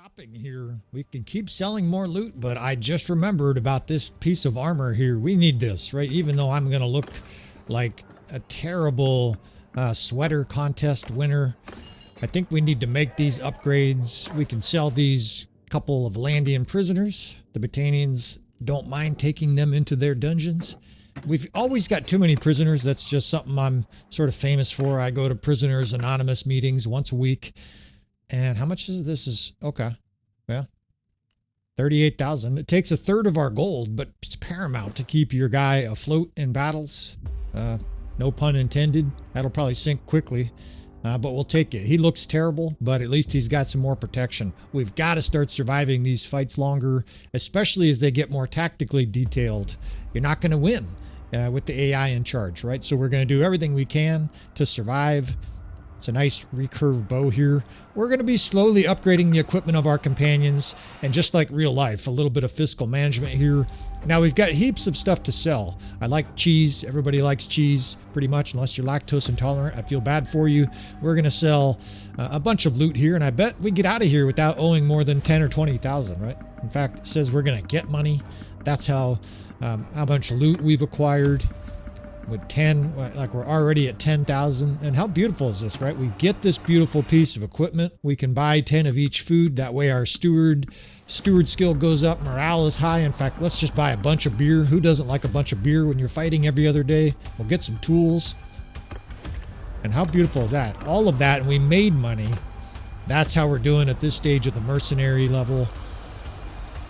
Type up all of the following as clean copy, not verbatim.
shopping here. We can keep selling more loot, but I just remembered about this piece of armor here. We need this, right? Even though I'm going to look like a terrible sweater contest winner, I think we need to make these upgrades. We can sell these couple of Valandian prisoners. The Britannians don't mind taking them into their dungeons. We've always got too many prisoners. That's just something I'm sort of famous for. I go to Prisoners Anonymous meetings once a week. And how much is this? Okay. Well, 38,000. It takes a third of our gold, but it's paramount to keep your guy afloat in battles. No pun intended. That'll probably sink quickly, but we'll take it. He looks terrible, but at least he's got some more protection. We've got to start surviving these fights longer, especially as they get more tactically detailed. You're not going to win with the AI in charge, right? So we're going to do everything we can to survive. It's a nice recurve bow here. We're going to be slowly upgrading the equipment of our companions, and just like real life, a little bit of fiscal management here. Now we've got heaps of stuff to sell. I like cheese. Everybody likes cheese pretty much, unless you're lactose intolerant. I feel bad for you. We're going to sell a bunch of loot here, and I bet we get out of here without owing more than 10 or 20,000, right? In fact, it says we're going to get money. That's how much loot we've acquired. With 10, like we're already at 10,000. And how beautiful is this, right? We get this beautiful piece of equipment. We can buy 10 of each food. That way our steward skill goes up. Morale is high. In fact, let's just buy a bunch of beer. Who doesn't like a bunch of beer when you're fighting every other day? We'll get some tools. And how beautiful is that? All of that, and we made money. That's how we're doing at this stage of the mercenary level.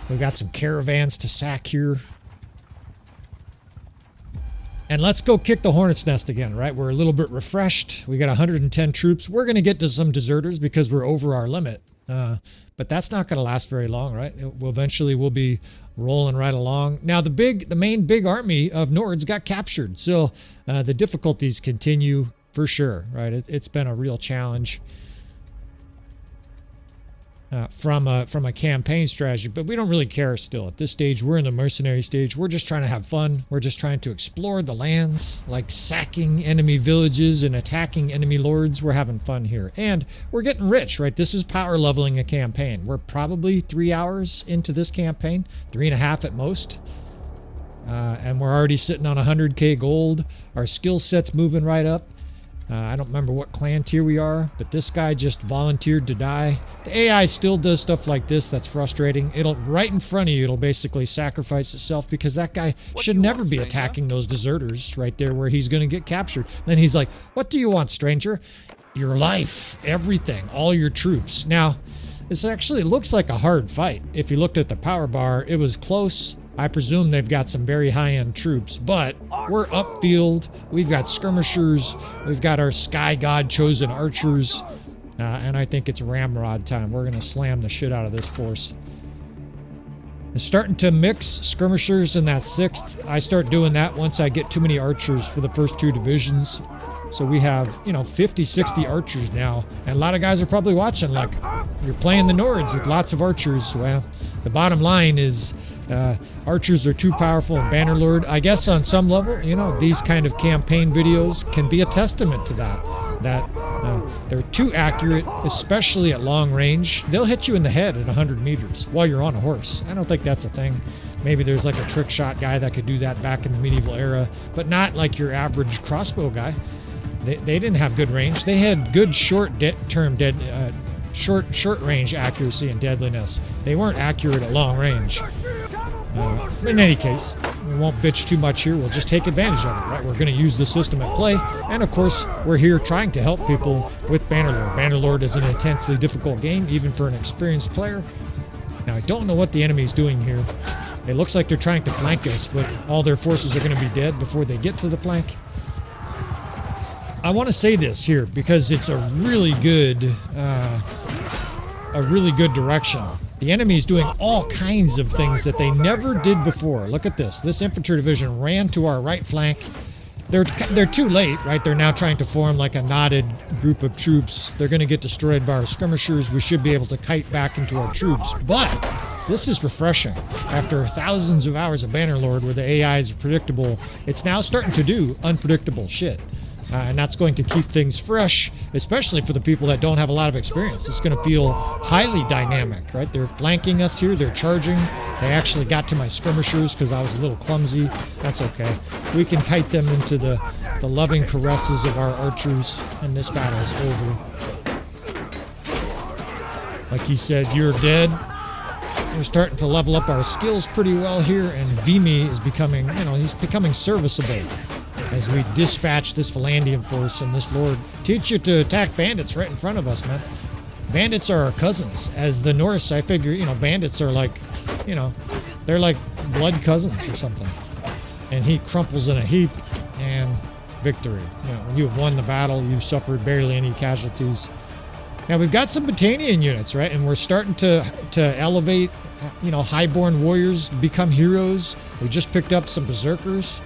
We've got some caravans to sack here. And let's go kick the hornet's nest again, right? We're a little bit refreshed. We got 110 troops. We're going to get to some deserters because we're over our limit. But that's not going to last very long, right? Eventually we'll be rolling right along. Now the main big army of Nords got captured. So the difficulties continue for sure, right? It's been a real challenge. From a campaign strategy, but we don't really care still. At this stage, we're in the mercenary stage. We're just trying to have fun. We're just trying to explore the lands, like sacking enemy villages and attacking enemy lords. We're having fun here. And we're getting rich, right? This is power leveling a campaign. We're probably 3 hours into this campaign, 3.5 at most. And we're already sitting on 100k gold. Our skill set's moving right up. I don't remember what clan tier we are, but this guy just volunteered to die. The AI still does stuff like this. That's frustrating. It'll, right in front of you, it'll basically sacrifice itself because that guy should never be attacking those deserters right there where he's going to get captured. Then he's like, what do you want, stranger? Your life, everything, all your troops. Now, this actually looks like a hard fight. If you looked at the power bar, it was close. I presume they've got some very high-end troops, but we're upfield. We've got skirmishers. We've got our sky god chosen archers. And I think it's ramrod time. We're going to slam the shit out of this force. It's starting to mix skirmishers in that 6th. I start doing that once I get too many archers for the first 2 divisions. So we have, 50, 60 archers now. And a lot of guys are probably watching like, you're playing the Nords with lots of archers. Well, the bottom line is archers are too powerful in Bannerlord. I guess on some level, these kind of campaign videos can be a testament to that. They're too accurate, especially at long range. They'll hit you in the head at 100 meters while you're on a horse. I don't think that's a thing. Maybe there's like a trick shot guy that could do that back in the medieval era, but not like your average crossbow guy. They didn't have good range. They had good short range accuracy and deadliness. They weren't accurate at long range. In any case, we won't bitch too much here. We'll just take advantage of it, right? We're going to use the system at play. And of course, we're here trying to help people with Bannerlord. Bannerlord is an intensely difficult game, even for an experienced player. Now, I don't know what the enemy's doing here. It looks like they're trying to flank us, but all their forces are going to be dead before they get to the flank. I want to say this here because it's a really good direction. The enemy is doing all kinds of things that they never did before. Look at this. This infantry division ran to our right flank. They're too late, right? They're now trying to form like a knotted group of troops. They're going to get destroyed by our skirmishers. We should be able to kite back into our troops. But this is refreshing. After thousands of hours of Bannerlord where the AI is predictable, it's now starting to do unpredictable shit. and that's going to keep things fresh, especially for the people that don't have a lot of experience. It's going to feel highly dynamic, right? They're flanking us here. They're charging. They actually got to my skirmishers because I was a little clumsy. That's okay. We can kite them into the loving caresses of our archers, and this battle is over. Like he said, you're dead. We're starting to level up our skills pretty well here, and Vimy is becoming, he's becoming serviceable as we dispatch this Valandian force, and this Lord teach you to attack bandits right in front of us, man. Bandits are our cousins. As the Norse, I figure, bandits are like, they're like blood cousins or something. And he crumples in a heap, and victory. You have won the battle. You've suffered barely any casualties. Now we've got some Battanian units, right? And we're starting to elevate, highborn warriors, become heroes. We just picked up some berserkers.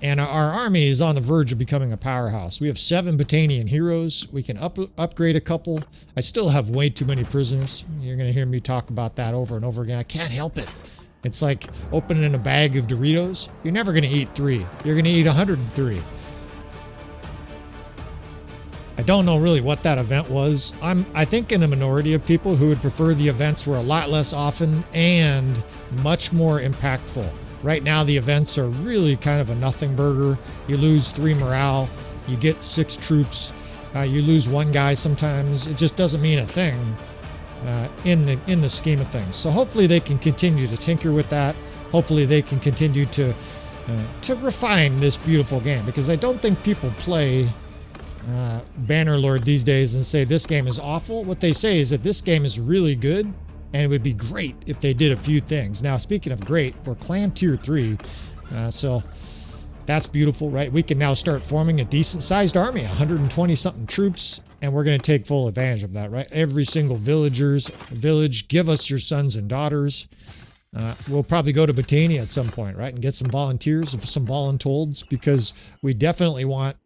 And our army is on the verge of becoming a powerhouse. We have 7 Battanian heroes. We can upgrade a couple. I still have way too many prisoners. You're going to hear me talk about that over and over again. I can't help it. It's like opening a bag of Doritos. You're never going to eat 3. You're going to eat 103. I don't know really what that event was. I think in a minority of people who would prefer the events were a lot less often and much more impactful. Right now, the events are really kind of a nothing burger. You lose 3 morale, you get 6 troops, you lose 1 guy sometimes. It just doesn't mean a thing in the scheme of things. So hopefully they can continue to tinker with that. Hopefully they can continue to refine this beautiful game, because I don't think people play Bannerlord these days and say this game is awful. What they say is that this game is really good. And it would be great if they did a few things. Now, speaking of great, we're clan tier 3. So that's beautiful, right? We can now start forming a decent-sized army, 120-something troops, and we're going to take full advantage of that, right? Every single village, give us your sons and daughters. We'll probably go to Battania at some point, right? And get some volunteers, some voluntolds, because we definitely want,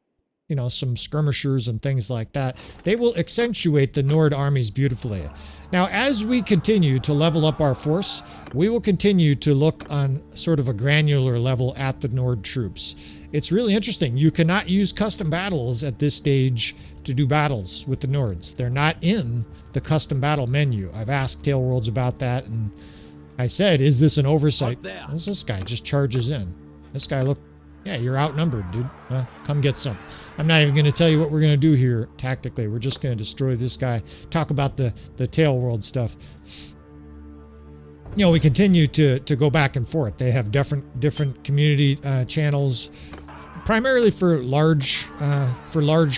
some skirmishers and things like that. They will accentuate the Nord armies beautifully. Now, as we continue to level up our force, we will continue to look on sort of a granular level at the Nord troops. It's really interesting. You cannot use custom battles at this stage to do battles with the Nords. They're not in the custom battle menu. I've asked Tailworlds about that, and I said, is this an oversight? This guy just charges in. This guy look. Yeah, you're outnumbered, dude. Well, come get some. I'm not even going to tell you what we're going to do here tactically. We're just going to destroy this guy. Talk about the tail world stuff. We continue to go back and forth. They have different community channels, primarily for large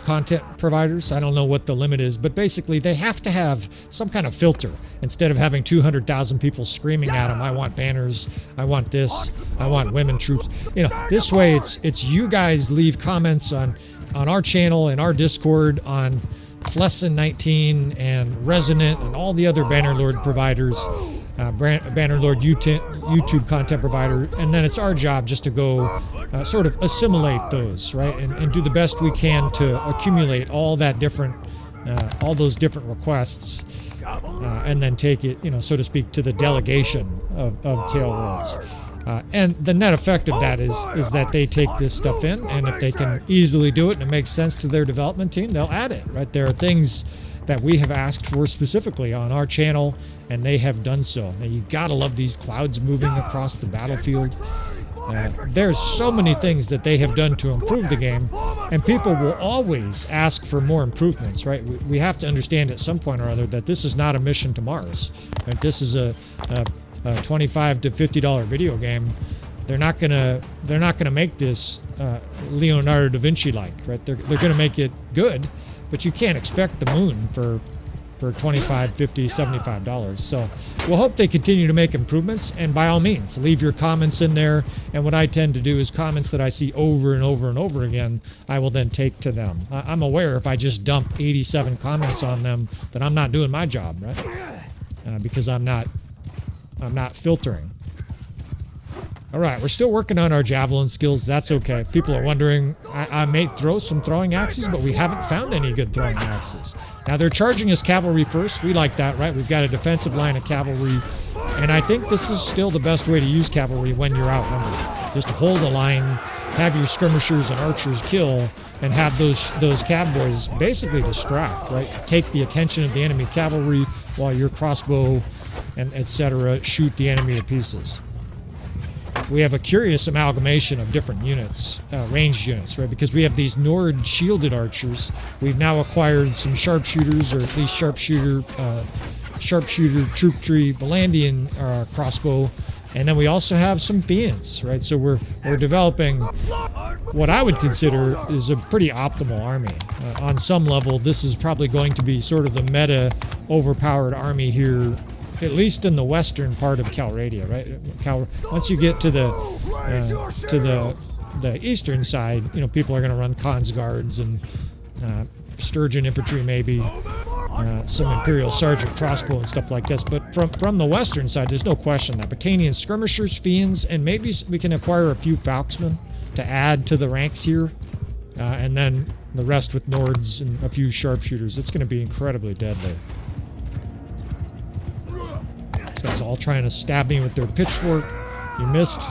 content providers. I don't know what the limit is, but basically they have to have some kind of filter. Instead of having 200,000 people screaming at them, I want banners, I want this, I want women troops. This way it's you guys leave comments on our channel and our Discord on Flesson 19 and Resonant and all the other Bannerlord providers, Bannerlord YouTube content provider, and then it's our job just to go sort of assimilate those, right, and do the best we can to accumulate all those different requests, and then take it, so to speak, to the delegation of Tailworlds. And the net effect of that is that they take this stuff in, and if they can easily do it and it makes sense to their development team, they'll add it, right? There are things that we have asked for specifically on our channel, and they have done so. Now, you gotta love these clouds moving across the battlefield. There's so many things that they have done to improve the game, and people will always ask for more improvements, right? We have to understand at some point or other that this is not a mission to Mars, right? This is a $25 to $50 video game. They're not gonna make this Leonardo da Vinci like, right? They're gonna make it good, but you can't expect the moon for $25, $50, $75. So we'll hope they continue to make improvements, and by all means, leave your comments in there. And what I tend to do is comments that I see over and over and over again, I will then take to them. I'm aware if I just dump 87 comments on them, that I'm not doing my job, right? Because I'm not filtering. All right, we're still working on our javelin skills. That's okay. People are wondering, I may throw some throwing axes, but we haven't found any good throwing axes. Now, they're charging us cavalry first. We like that, right? We've got a defensive line of cavalry, and I think this is still the best way to use cavalry when you're outnumbered. Just hold the line, have your skirmishers and archers kill, and have those cav boys basically distract, right? Take the attention of the enemy cavalry while your crossbow and etc. shoot the enemy to pieces. We have a curious amalgamation of different units, ranged units, right? Because we have these Nord shielded archers. We've now acquired some sharpshooters, or at least sharpshooter troop tree Valandian crossbow, and then we also have some Fiends, right? So we're developing what I would consider is a pretty optimal army. On some level, this is probably going to be sort of the meta overpowered army here, at least in the western part of Calradia, right? Once you get to the eastern side, you know, people are going to run Khan's guards and Sturgeon infantry, maybe some Imperial Sergeant crossbow and stuff like this. But from the western side, there's no question that Britannian skirmishers, Fiends, and maybe we can acquire a few Falksmen to add to the ranks here, and then the rest with Nords and a few sharpshooters. It's going to be incredibly deadly. These guys all trying to stab me with their pitchfork. You missed.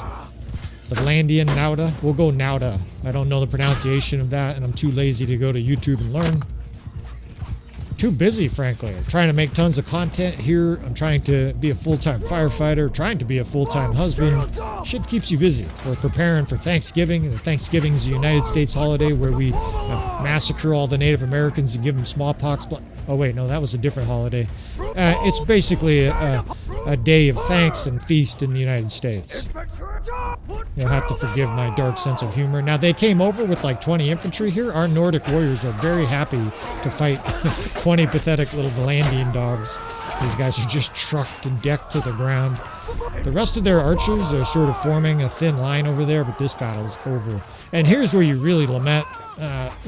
The Valandian Nauta. We'll go Nauta. I don't know the pronunciation of that, and I'm too lazy to go to YouTube and learn. Too busy, frankly. I'm trying to make tons of content here. I'm trying to be a full-time firefighter, trying to be a full-time husband. Shit keeps you busy. We're preparing for Thanksgiving. Thanksgiving's a United States holiday where we massacre all the Native Americans and give them smallpox. Oh wait, no, that was a different holiday. It's basically a day of thanks and feast in the United States. You'll have to forgive my dark sense of humor. Now, they came over with like 20 infantry here. Our Nordic warriors are very happy to fight 20 pathetic little Valandian dogs. These guys are just trucked and decked to the ground. The rest of their archers are sort of forming a thin line over there, but this battle's over. And here's where you really lament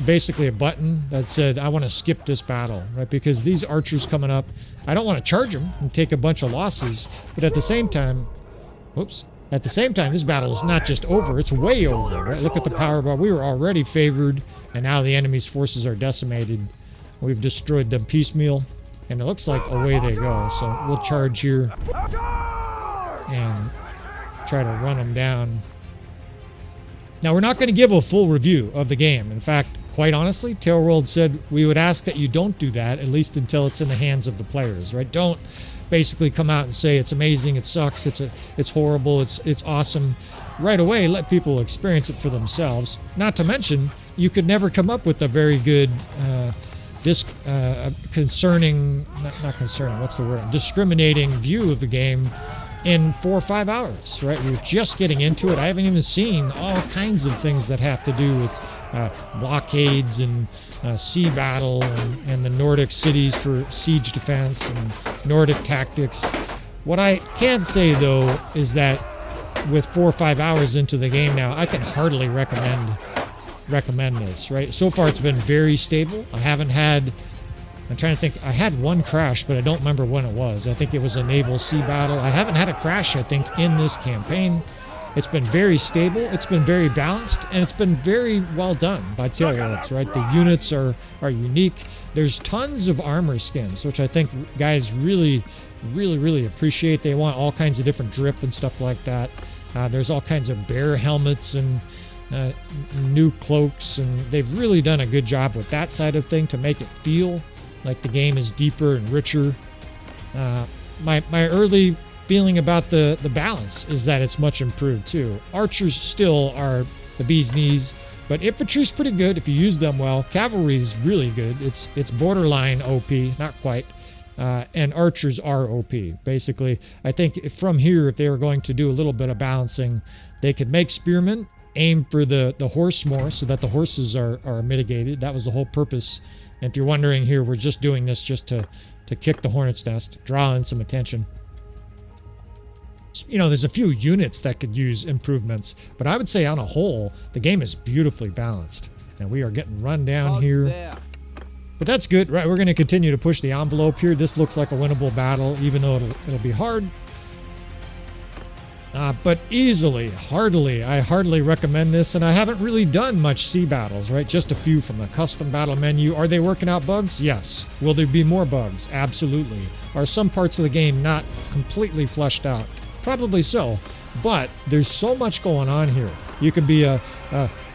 basically a button that said, I want to skip this battle, right? Because these archers coming up, I don't want to charge them and take a bunch of losses, but at the same time, this battle is not just over, it's way over, right? Look at the power bar. We were already favored, and now the enemy's forces are decimated. We've destroyed them piecemeal, and it looks like away they go. So we'll charge here and try to run them down. Now, we're not going to give a full review of the game. In fact, quite honestly, Tailworld said we would ask that you don't do that, at least until it's in the hands of the players, right? Don't basically come out and say it's amazing, it sucks, it's horrible, it's awesome. Right away, let people experience it for themselves. Not to mention, you could never come up with a very good discriminating view of the game in 4 or 5 hours, right? We're just getting into it. I haven't even seen all kinds of things that have to do with blockades and sea battle and the Nordic cities for siege defense and Nordic tactics. What I can say, though, is that with 4 or 5 hours into the game now, I can hardly recommend this, right? So far, it's been very stable. I'm trying to think. I had one crash, but I don't remember when it was. I think it was a naval sea battle. I haven't had a crash, I think, in this campaign. It's been very stable, it's been very balanced, and it's been very well done by Tailworlds, right? The units are unique. There's tons of armor skins, which I think guys really appreciate. They want all kinds of different drip and stuff like that. There's all kinds of bear helmets and new cloaks, and they've really done a good job with that side of thing to make it feel like the game is deeper and richer. My early feeling about the balance is that it's much improved too. Archers still are the bee's knees, but infantry's pretty good if you use them well. Cavalry's really good. It's borderline OP, not quite. And archers are OP. Basically, I think from here, if they were going to do a little bit of balancing, they could make spearmen, aim for the horse more so that the horses are mitigated. That was the whole purpose. And if you're wondering here, we're just doing this just to kick the hornet's nest, draw in some attention. You know, there's a few units that could use improvements, but I would say on a whole, the game is beautifully balanced. And we are getting run down here. But that's good, right? We're going to continue to push the envelope here. This looks like a winnable battle, even though it'll be hard. But I hardly recommend this, and I haven't really done much sea battles, right? Just a few from the custom battle menu. Are they working out bugs? Yes. Will there be more bugs? Absolutely. Are some parts of the game not completely fleshed out? Probably so. But there's so much going on here. You can be a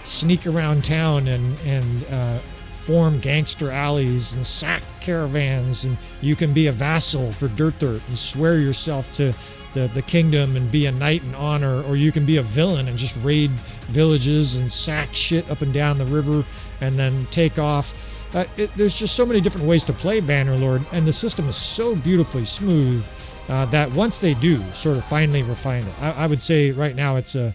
sneak around town and form gangster alleys and sack caravans, and you can be a vassal for Dirt and swear yourself to the kingdom and be a knight in honor, or you can be a villain and just raid villages and sack shit up and down the river and then take off. There's just so many different ways to play Bannerlord, and the system is so beautifully smooth that once they do sort of finally refine it, I would say right now it's a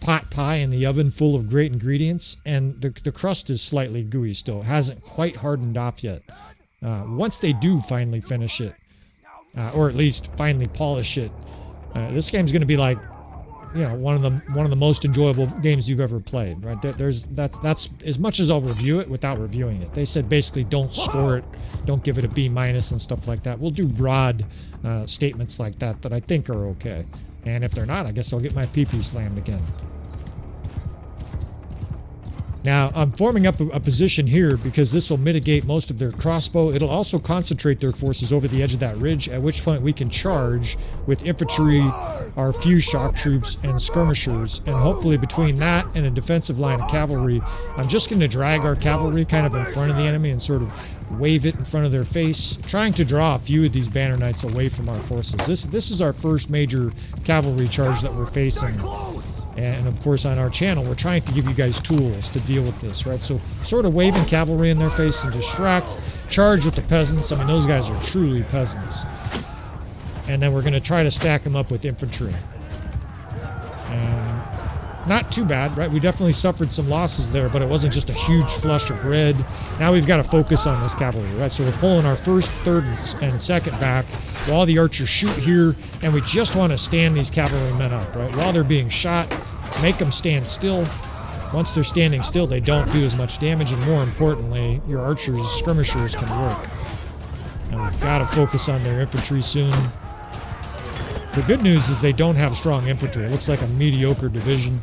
pot pie in the oven full of great ingredients, and the crust is slightly gooey still. It hasn't quite hardened off yet. Once they do finally finish it, or at least finally polish it, this game's going to be like, you know, one of the most enjoyable games you've ever played, right? That's as much as I'll review it without reviewing it. They said basically don't score it, don't give it a B- and stuff like that. We'll do broad statements like that I think are okay. And if they're not, I guess I'll get my PP slammed again. Now, I'm forming up a position here because this will mitigate most of their crossbow. It'll also concentrate their forces over the edge of that ridge, at which point we can charge with infantry, our few shock troops, and skirmishers. And hopefully between that and a defensive line of cavalry, I'm just going to drag our cavalry kind of in front of the enemy and sort of wave it in front of their face, trying to draw a few of these banner knights away from our forces. This is our first major cavalry charge that we're facing. And of course on our channel, we're trying to give you guys tools to deal with this, right? So sort of waving cavalry in their face and distract, charge with the peasants. I mean, those guys are truly peasants. And then we're going to try to stack them up with infantry. And not too bad, right? We definitely suffered some losses there, but it wasn't just a huge flush of red. Now we've got to focus on this cavalry, right? So we're pulling our first, third, and second back while the archers shoot here, and we just want to stand these cavalrymen up, right? While they're being shot, make them stand still. Once they're standing still, they don't do as much damage, and more importantly, your archers, skirmishers can work. And we've got to focus on their infantry soon. The good news is they don't have strong infantry. It looks like a mediocre division.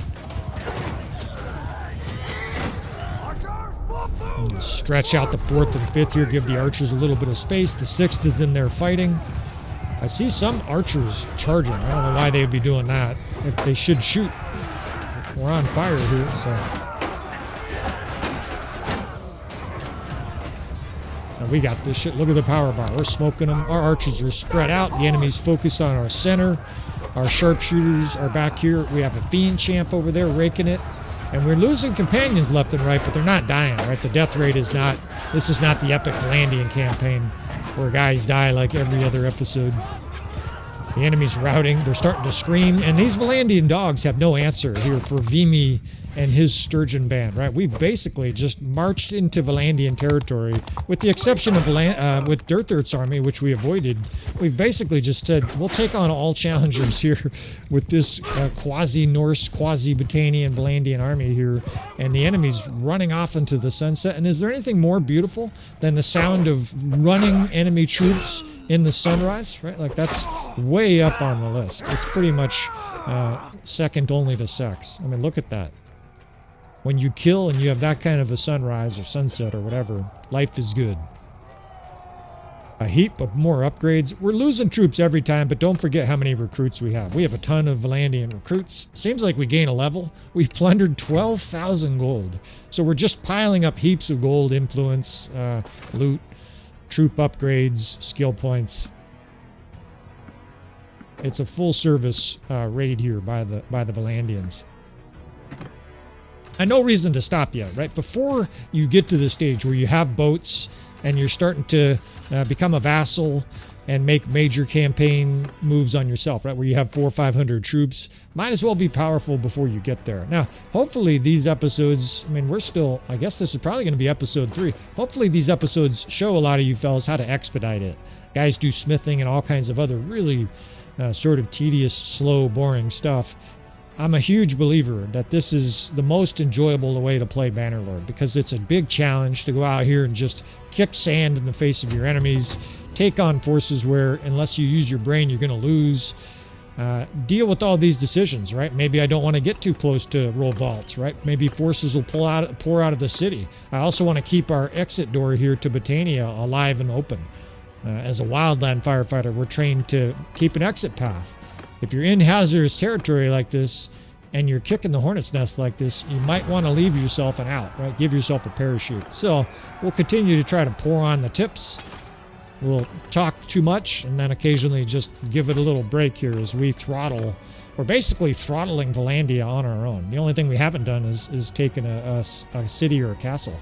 Stretch out the 4th and 5th here, give the archers a little bit of space. The 6th is in there fighting. I see some archers charging. I don't know why they would be doing that. If they should shoot. We're on fire here, so. Now we got this shit. Look at the power bar. We're smoking them. Our archers are spread out. The enemy's focused on our center. Our sharpshooters are back here. We have a fiend champ over there raking it. And we're losing companions left and right, but they're not dying, right? The death rate is not, this is not the epic Valandian campaign where guys die like every other episode. The enemy's routing, they're starting to scream, and these Valandian dogs have no answer here for Vimy and his sturgeon band, right? We've basically just marched into Valandian territory, with the exception of with Dirt's army, which we avoided. We've basically just said, we'll take on all challengers here with this quasi-Norse, quasi-Britannian Valandian army here, and the enemy's running off into the sunset. And is there anything more beautiful than the sound of running enemy troops in the sunrise, right? Like, that's way up on the list. It's pretty much second only to sex. I mean, look at that. When you kill and you have that kind of a sunrise or sunset or whatever, life is good. A heap of more upgrades. We're losing troops every time, but don't forget how many recruits we have. We have a ton of Valandian recruits. Seems like we gain a level. We've plundered 12,000 gold. So we're just piling up heaps of gold, influence, loot, troop upgrades, skill points. It's a full service raid here by the Valandians. And no reason to stop yet, right? Before you get to the stage where you have boats and you're starting to become a vassal and make major campaign moves on yourself, right? Where you have 400 or 500 troops, might as well be powerful before you get there. Now, hopefully these episodes, I mean, we're still, I guess this is probably going to be episode 3. Hopefully these episodes show a lot of you fellas how to expedite it. Guys do smithing and all kinds of other really sort of tedious, slow, boring stuff. I'm a huge believer that this is the most enjoyable way to play Bannerlord, because it's a big challenge to go out here and just kick sand in the face of your enemies, take on forces where, unless you use your brain, you're going to lose. Deal with all these decisions, right? Maybe I don't want to get too close to Rovault, right? Maybe forces will pour out of the city. I also want to keep our exit door here to Britannia alive and open. As a wildland firefighter, we're trained to keep an exit path. if you're in hazardous territory like this and you're kicking the hornet's nest like this, you might want to leave yourself an out, right? Give yourself a parachute. So we'll continue to try to pour on the tips. We'll talk too much and then occasionally just give it a little break here as we throttle. We're basically throttling Valandia on our own. The only thing we haven't done is taken a city or a castle.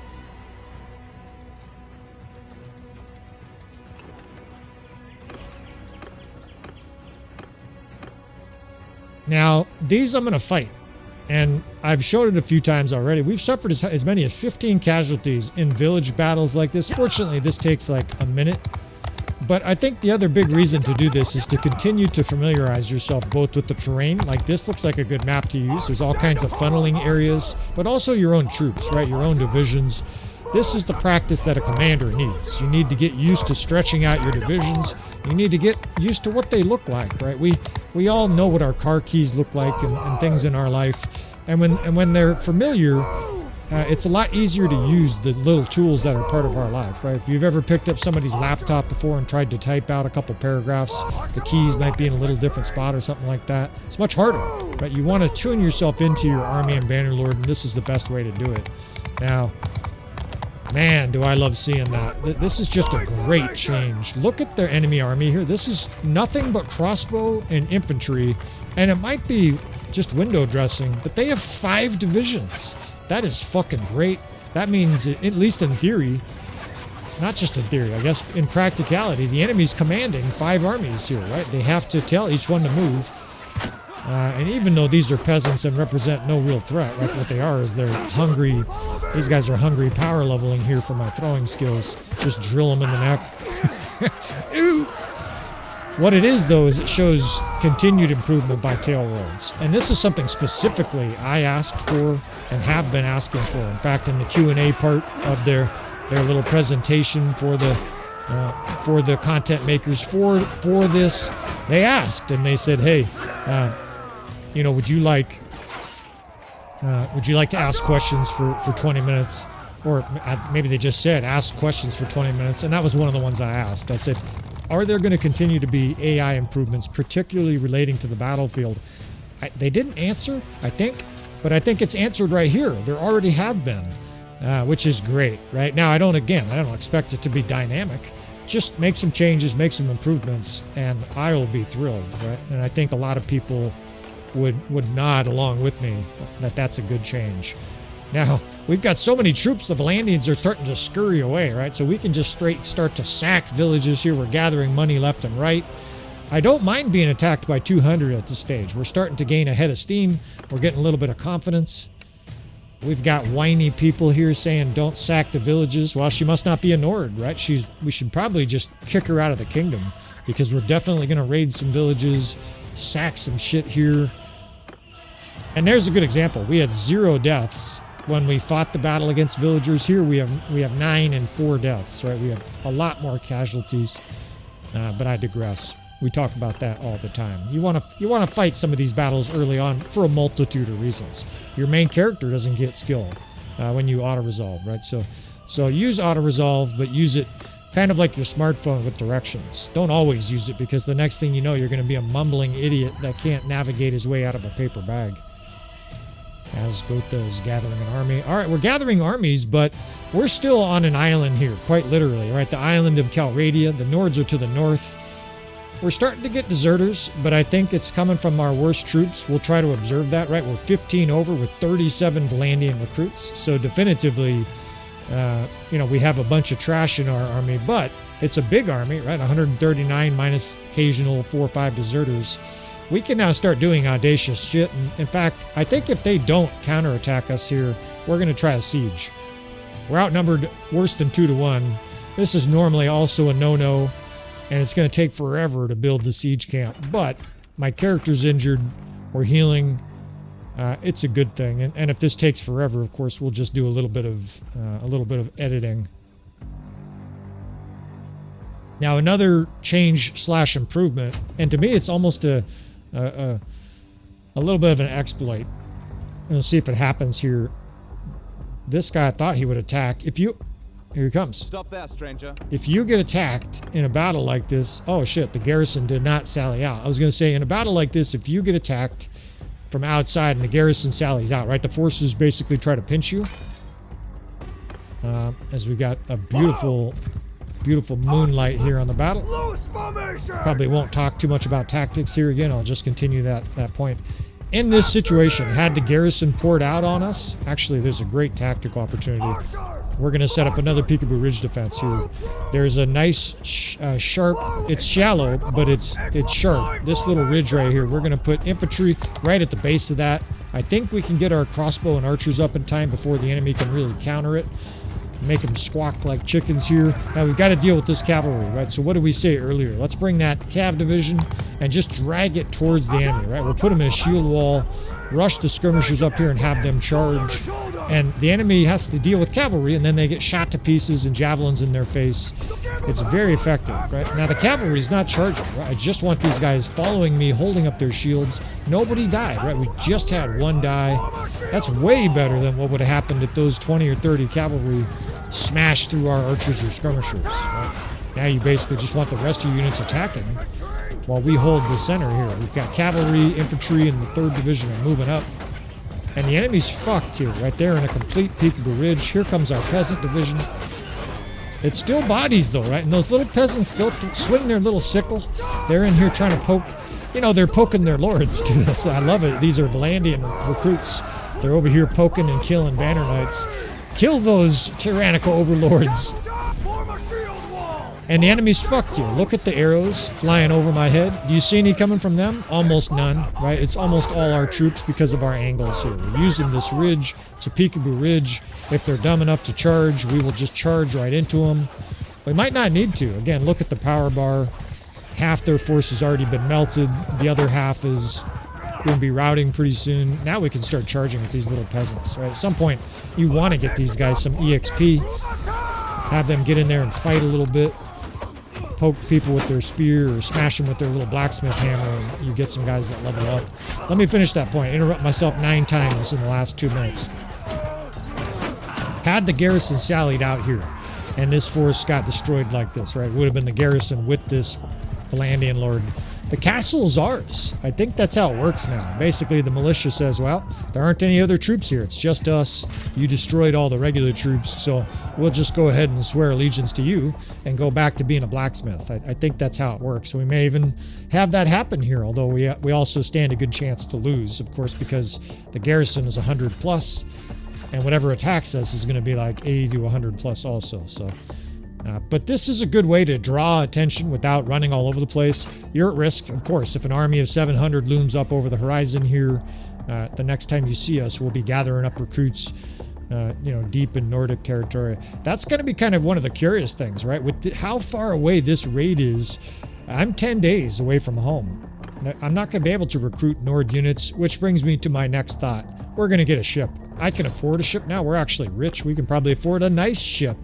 Now, these I'm going to fight, and I've showed it a few times already. We've suffered as many as 15 casualties in village battles like this. Fortunately, this takes like a minute, but I think the other big reason to do this is to continue to familiarize yourself both with the terrain. Like this looks like a good map to use. There's all kinds of funneling areas, but also your own troops, right? Your own divisions. This is the practice that a commander needs. You need to get used to stretching out your divisions. You need to get used to what they look like, right? We all know what our car keys look like and things in our life. And when they're familiar, it's a lot easier to use the little tools that are part of our life, right? If you've ever picked up somebody's laptop before and tried to type out a couple paragraphs, the keys might be in a little different spot or something like that. It's much harder, right? You want to tune yourself into your army and Bannerlord, and this is the best way to do it. Now, man, do I love seeing that. This is just a great change. Look at their enemy army here. This is nothing but crossbow and infantry, and it might be just window dressing, but they have 5 divisions. That is fucking great. That means, at least in theory, not just in theory, I guess in practicality, the enemy's commanding 5 armies here, right? They have to tell each one to move. And even though these are peasants and represent no real threat, right? What they are is they're hungry. These guys are hungry power leveling here for my throwing skills. Just drill them in the neck. Ew. What it is, though, is it shows continued improvement by tail rolls. And this is something specifically I asked for and have been asking for. In fact, in the Q&A part of their little presentation for the content makers for this, they asked and they said, hey, you know, would you like to ask questions for 20 minutes? Or maybe they just said, ask questions for 20 minutes. And that was one of the ones I asked. I said, are there going to continue to be AI improvements, particularly relating to the battlefield? They didn't answer, I think, but I think it's answered right here. There already have been, which is great, right? Now, I don't expect it to be dynamic. Just make some changes, make some improvements, and I'll be thrilled, right? And I think a lot of people would nod along with me that that's a good change. Now, we've got so many troops, the Valandians are starting to scurry away, right? So we can just straight start to sack villages here. We're gathering money left and right. I don't mind being attacked by 200 at this stage. We're starting to gain a head of steam. We're getting a little bit of confidence. We've got whiny people here saying don't sack the villages. Well, she must not be a Nord, right? We should probably just kick her out of the kingdom because we're definitely going to raid some villages, sack some shit here. And there's a good example. We had 0 deaths when we fought the battle against villagers. Here we have 9 and 4 deaths, right? We have a lot more casualties, but I digress. We talk about that all the time. You want to fight some of these battles early on for a multitude of reasons. Your main character doesn't get skill when you auto-resolve, right? So use auto-resolve, but use it kind of like your smartphone with directions. Don't always use it because the next thing you know, you're going to be a mumbling idiot that can't navigate his way out of a paper bag. As Gotha is gathering an army. All right, we're gathering armies, but we're still on an island here, quite literally, right? The island of Calradia. The Nords are to the north. We're starting to get deserters, but I think it's coming from our worst troops. We'll try to observe that, right? We're 15 over with 37 Valandian recruits. So definitively, we have a bunch of trash in our army, but it's a big army, right? 139 minus occasional 4 or 5 deserters. We can now start doing audacious shit. And in fact, I think if they don't counterattack us here, we're going to try a siege. We're outnumbered worse than 2 to 1. This is normally also a no-no, and it's going to take forever to build the siege camp. But my character's injured. We're healing. It's a good thing. And if this takes forever, of course, we'll just do a little bit of editing. Now, another change/improvement, and to me, it's almost a little bit of an exploit. We'll see if it happens here. This guy thought he would attack. If you Here he comes. Stop there, stranger. If you get attacked in a battle like this, oh shit, the garrison did not sally out. I was going to say, in a battle like this, if you get attacked from outside and the garrison sallies out, right, the forces basically try to pinch you. As we got a beautiful moonlight here on the battle. Probably won't talk too much about tactics here again. I'll just continue that point. In this situation, had the garrison poured out on us, actually there's a great tactical opportunity. We're going to set up another Peekaboo Ridge defense here. There's a nice sharp, it's shallow, but it's sharp. This little ridge right here, we're going to put infantry right at the base of that. I think we can get our crossbow and archers up in time before the enemy can really counter it. Make them squawk like chickens here. Now we've got to deal with this cavalry, right? So what did we say earlier? Let's bring that cav division and just drag it towards the enemy, right? We'll put them in a shield wall, rush the skirmishers up here and have them charge. And the enemy has to deal with cavalry, and then they get shot to pieces and javelins in their face. It's very effective, right? Now the cavalry is not charging, right? I just want these guys following me, holding up their shields. Nobody died, right? We just had one die. That's way better than what would have happened if those 20 or 30 cavalry smashed through our archers or skirmishers, right? Now you basically just want the rest of your units attacking while we hold the center here. We've got cavalry, infantry, and the 3rd Division are moving up. And the enemy's fucked here, right there in a complete Peekaboo Ridge. Here comes our peasant division. It's still bodies though, right? And those little peasants still swing their little sickle. They're in here trying to poke, you know, they're poking their lords to this. I love it. These are Valandian recruits. They're over here poking and killing banner knights. Kill those tyrannical overlords. And the enemy's fucked here. Look at the arrows flying over my head. Do you see any coming from them? Almost none, right? It's almost all our troops because of our angles here. We're using this ridge. It's a Peekaboo Ridge. If they're dumb enough to charge, we will just charge right into them. We might not need to. Again, look at the power bar. Half their force has already been melted. The other half is going to be routing pretty soon. Now we can start charging with these little peasants, right? At some point, you want to get these guys some EXP. Have them get in there and fight a little bit. Poke people with their spear or smash them with their little blacksmith hammer, and you get some guys that level up. Let me finish that point. Interrupt myself 9 times in the last 2 minutes. Had the garrison sallied out here, and this force got destroyed like this, right? It would have been the garrison with this Valandian lord. The castle is ours. I think that's how it works now. Basically, the militia says, well, there aren't any other troops here. It's just us. You destroyed all the regular troops, so we'll just go ahead and swear allegiance to you and go back to being a blacksmith. I think that's how it works. We may even have that happen here, although we also stand a good chance to lose, of course, because the garrison is 100 plus, and whatever attacks us is going to be like 80 to 100 plus also, so... but this is a good way to draw attention without running all over the place. You're at risk, of course. If an army of 700 looms up over the horizon here, the next time you see us, we'll be gathering up recruits, deep in Nordic territory. That's going to be kind of one of the curious things, right? With how far away this raid is, I'm 10 days away from home. I'm not going to be able to recruit Nord units, which brings me to my next thought. We're going to get a ship. I can afford a ship now. We're actually rich. We can probably afford a nice ship,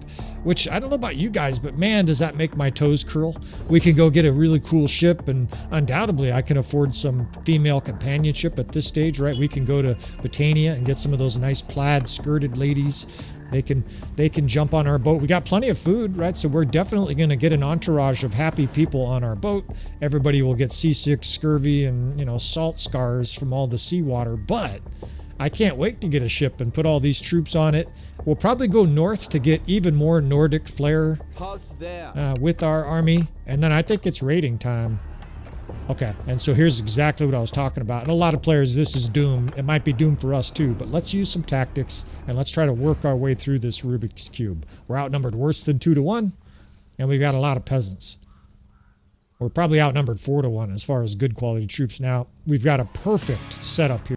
which I don't know about you guys, but man, does that make my toes curl. We can go get a really cool ship, and undoubtedly I can afford some female companionship at this stage, right? We can go to Britannia and get some of those nice plaid skirted ladies. They can jump on our boat. We got plenty of food, right? So we're definitely going to get an entourage of happy people on our boat. Everybody will get seasick, scurvy, and salt scars from all the seawater, but I can't wait to get a ship and put all these troops on it. We'll probably go north to get even more Nordic flair with our army. And then I think it's raiding time. Okay, and so here's exactly what I was talking about. And a lot of players, this is doom. It might be doom for us too, but let's use some tactics and let's try to work our way through this Rubik's Cube. We're outnumbered worse than 2 to 1, and we've got a lot of peasants. We're probably outnumbered 4 to 1 as far as good quality troops. Now, we've got a perfect setup here.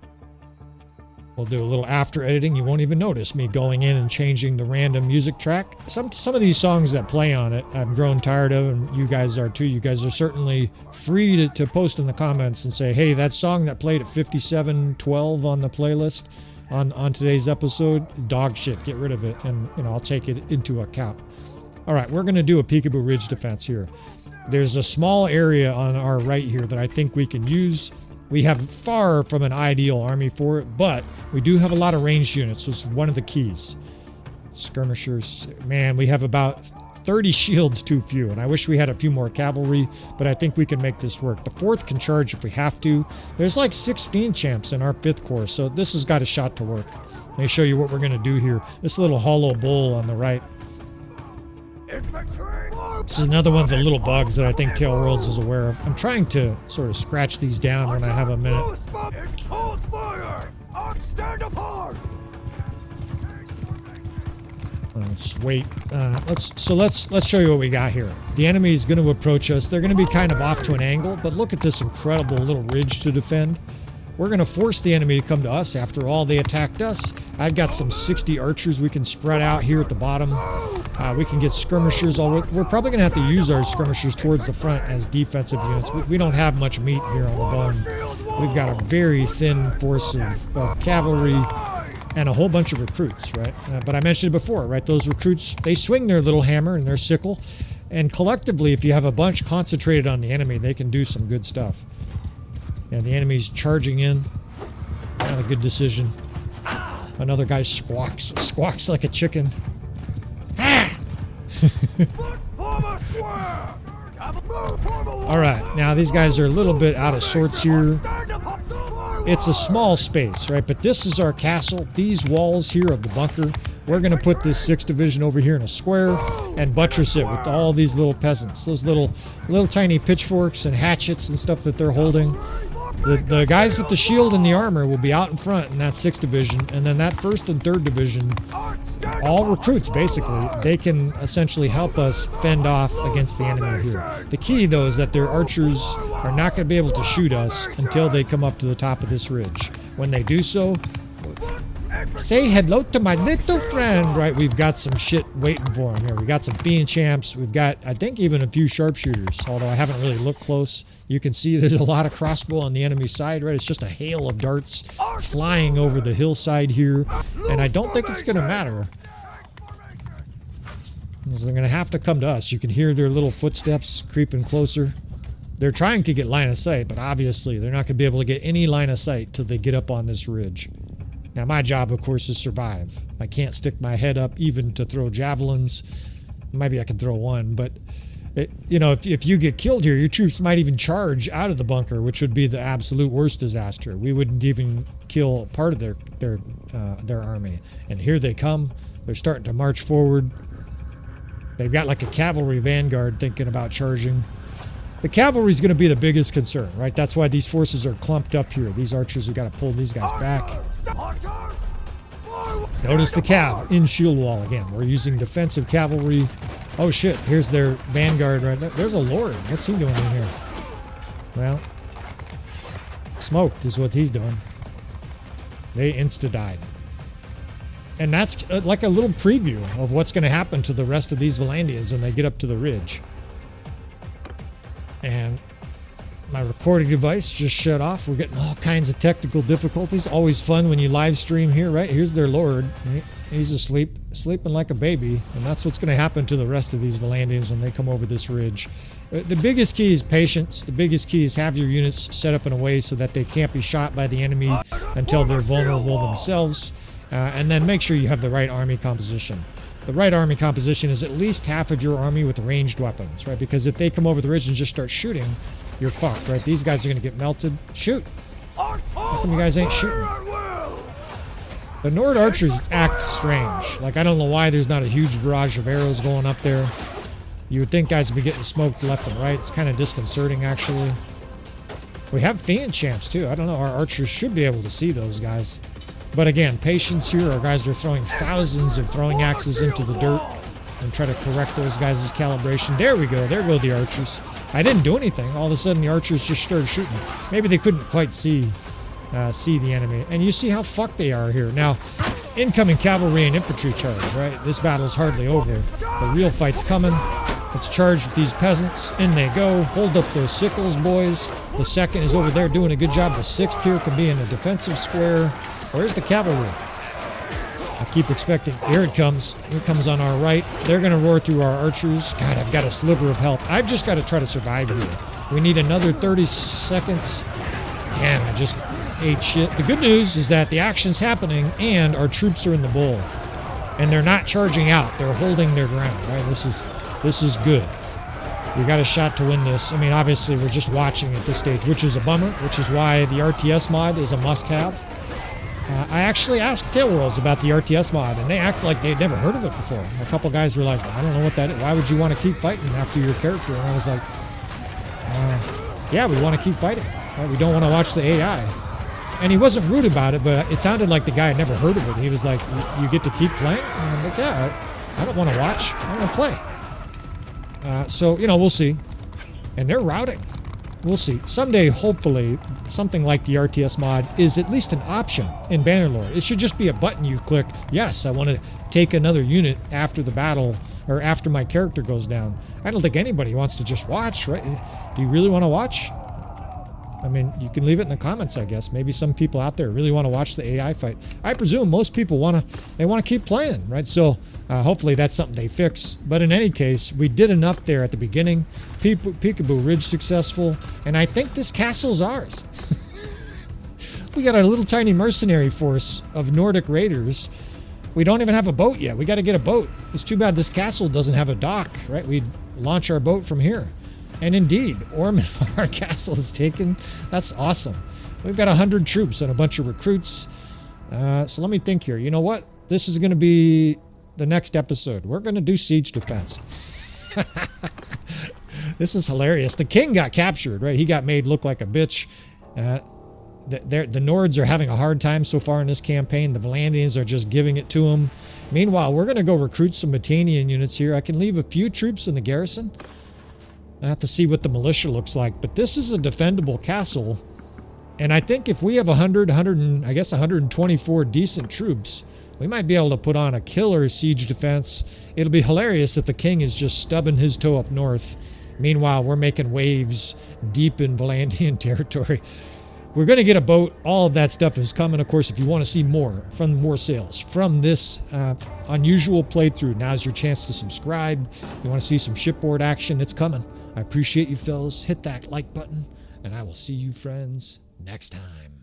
We'll do a little after editing. You won't even notice me going in and changing the random music track. Some of these songs that play on it, I've grown tired of, and you guys are too. You guys are certainly free to post in the comments and say, hey, that song that played at 5712 on the playlist on today's episode, dog shit, get rid of it, and I'll take it into account. All right, we're going to do a Peekaboo Ridge defense here. There's a small area on our right here that I think we can use. We have far from an ideal army for it, but we do have a lot of ranged units, so it's one of the keys. Skirmishers. Man, we have about 30 shields too few, and I wish we had a few more cavalry, but I think we can make this work. The 4th can charge if we have to. There's like 6 Fiend Champs in our 5th Corps, so this has got a shot to work. Let me show you what we're going to do here. This little hollow bowl on the right. This is another one of the little bugs that I think Tailworlds is aware of. I'm trying to sort of scratch these down when I have a minute. Just wait. Let's show you what we got here. The enemy is going to approach us. They're going to be kind of off to an angle, but look at this incredible little ridge to defend. We're going to force the enemy to come to us. After all, they attacked us. I've got some 60 archers we can spread out here at the bottom. We can get skirmishers. We're probably going to have to use our skirmishers towards the front as defensive units. We don't have much meat here on the bone. We've got a very thin force of cavalry and a whole bunch of recruits, right? But I mentioned it before, right? Those recruits, they swing their little hammer and their sickle. And collectively, if you have a bunch concentrated on the enemy, they can do some good stuff. Yeah, the enemy's charging in. Not a good decision. Another guy squawks like a chicken. Ah! Alright, now these guys are a little bit out of sorts here. It's a small space, right? But this is our castle. These walls here of the bunker. We're going to put this 6th Division over here in a square and buttress it with all these little peasants. Those little tiny pitchforks and hatchets and stuff that they're holding. The guys with the shield and the armor will be out in front in that 6th Division, and then that 1st and 3rd Division, all recruits basically, they can essentially help us fend off against the enemy here. The key though is that their archers are not going to be able to shoot us until they come up to the top of this ridge. When they do so, say hello to my little friend, right? We've got some shit waiting for him here. We got some Fiend Champs. We've got, I think, even a few sharpshooters, although I haven't really looked close. You can see there's a lot of crossbow on the enemy side, right? It's just a hail of darts flying over the hillside here, and I don't think it's going to matter. They're going to have to come to us. You can hear their little footsteps creeping closer. They're trying to get line of sight, but obviously they're not going to be able to get any line of sight till they get up on this ridge. Now, my job, of course, is survive. I can't stick my head up even to throw javelins. Maybe I can throw one, but you know, if you get killed here, your troops might even charge out of the bunker, which would be the absolute worst disaster. We wouldn't even kill part of their army. And here they come. They're starting to march forward. They've got like a cavalry vanguard thinking about charging. The cavalry is going to be the biggest concern, right? That's why these forces are clumped up here. These archers, we got to pull these guys back. Notice the cav in shield wall again. We're using defensive cavalry. Oh shit, here's their vanguard right there. There's a lord. What's he doing in here? Well, smoked is what he's doing. They insta-died. And that's like a little preview of what's going to happen to the rest of these Valandians when they get up to the ridge. And my recording device just shut off. We're getting all kinds of technical difficulties. Always fun when you live stream here, right? Here's their lord. He's asleep, sleeping like a baby. And that's what's going to happen to the rest of these Valandians when they come over this ridge. The biggest key is patience. The biggest key is have your units set up in a way so that they can't be shot by the enemy until they're vulnerable themselves. And then make sure you have the right army composition. The right army composition is at least half of your army with ranged weapons, right? Because if they come over the ridge and just start shooting, you're fucked, right? These guys are going to get melted. Shoot! How come you guys ain't shooting? The Nord archers act strange. Like, I don't know why there's not a huge barrage of arrows going up there. You would think guys would be getting smoked left and right. It's kind of disconcerting, actually. We have Fiend Champs, too. I don't know. Our archers should be able to see those guys. But again, patience here. Our guys are throwing thousands of throwing axes into the dirt and try to correct those guys' calibration. There we go. There go the archers. I didn't do anything. All of a sudden, the archers just started shooting. Maybe they couldn't quite see the enemy. And you see how fucked they are here. Now, incoming cavalry and infantry charge, right? This battle's hardly over. The real fight's coming. Let's charge with these peasants. In they go. Hold up those sickles, boys. The 2nd is over there doing a good job. The 6th here can be in a defensive square. Where's the cavalry? I keep expecting. Here it comes. Here comes on our right. They're going to roar through our archers. God, I've got a sliver of health. I've just got to try to survive here. We need another 30 seconds. Damn, I just ate shit. The good news is that the action's happening and our troops are in the bowl. And they're not charging out. They're holding their ground, right? This is good. We got a shot to win this. I mean, obviously, we're just watching at this stage, which is a bummer, which is why the RTS mod is a must-have. I actually asked Tailworlds about the RTS mod, and they act like they'd never heard of it before. A couple guys were like, I don't know what that is. Why would you want to keep fighting after your character? And I was like, yeah, we want to keep fighting. Right? We don't want to watch the AI. And he wasn't rude about it, but it sounded like the guy had never heard of it. He was like, you get to keep playing? And I'm like, yeah, I don't want to watch. I want to play. So, you know, we'll see. And they're routing. We'll see. Someday, hopefully, something like the RTS mod is at least an option in Bannerlord. It should just be a button you click. Yes, I want to take another unit after the battle or after my character goes down. I don't think anybody wants to just watch, right? Do you really want to watch? I mean, you can leave it in the comments, I guess. Maybe some people out there really want to watch the AI fight. I presume most people want to keep playing, right? So hopefully that's something they fix. But in any case, we did enough there at the beginning. Peekaboo Ridge successful, and I think this castle's ours. We got a little tiny mercenary force of Nordic raiders. We don't even have a boat yet. We got to get a boat. It's too bad this castle doesn't have a dock, right? We'd launch our boat from here. And indeed, Ormanfard Castle is taken. That's awesome. We've got 100 troops and a bunch of recruits. So let me think here. You know what? This is going to be the next episode. We're going to do siege defense. This is hilarious. The king got captured, right? He got made look like a bitch. The Nords are having a hard time so far in this campaign. The Valandians are just giving it to them. Meanwhile, we're going to go recruit some Battanian units here. I can leave a few troops in the garrison. I have to see what the militia looks like, but this is a defendable castle, and I think if we have 124 decent troops, we might be able to put on a killer siege defense. It'll be hilarious if the king is just stubbing his toe up north. Meanwhile, we're making waves deep in Valandian territory. We're going to get a boat. All of that stuff is coming. Of course, if you want to see more from Warsails, from this unusual playthrough, now's your chance to subscribe. You want to see some shipboard action, it's coming. I appreciate you, fellas. Hit that like button, and I will see you friends next time.